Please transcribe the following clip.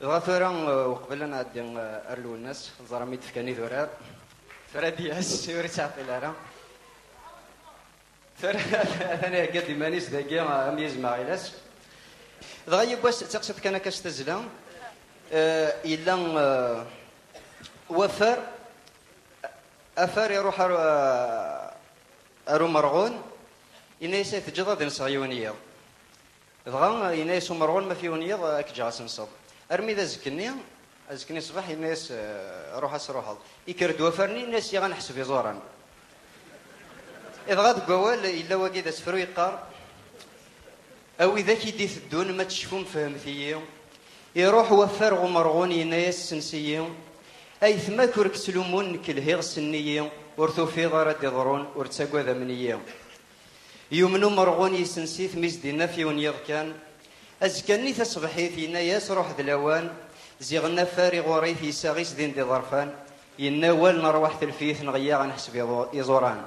غثورا وقبل أن أدي أرلو الناس زرامي تفكاني ذورار ثرى دياس يوري تعطي لارا ثرى أنا قد مانيس داكي أميز معيلاس دغيا بواس تقصد كان كاستزلا إلا وفر أفر يروح أرو مرغون إنايس تجدد نصغيونية دغا إنايس مرغون ما فيونية كجاس نصب أرمي ذا زكني صباح الناس روح أسروحض يكرد وفرني الناس يغان حسب يزوران إذا غاد قوال إلا واقي ذا سفرو يقار أو إذا كيدي الدون ما تشوفون فهمتيهم يروح وفر غمرغون الناس سنسيهم أي ثما كورك سلومون كالهيغ سنيهم ورثو في ضرد يضرون ورتساقوا ذا منيهم يومنو مرغون يسنسيث ميزدينا في ونيض كان أزكاني تصبحيث يناياس روح ذلوان زيغنا فارغ وريث يساغيس دين دي ظرفان يناول نروح تلفيث نغيا غنحسب يزوران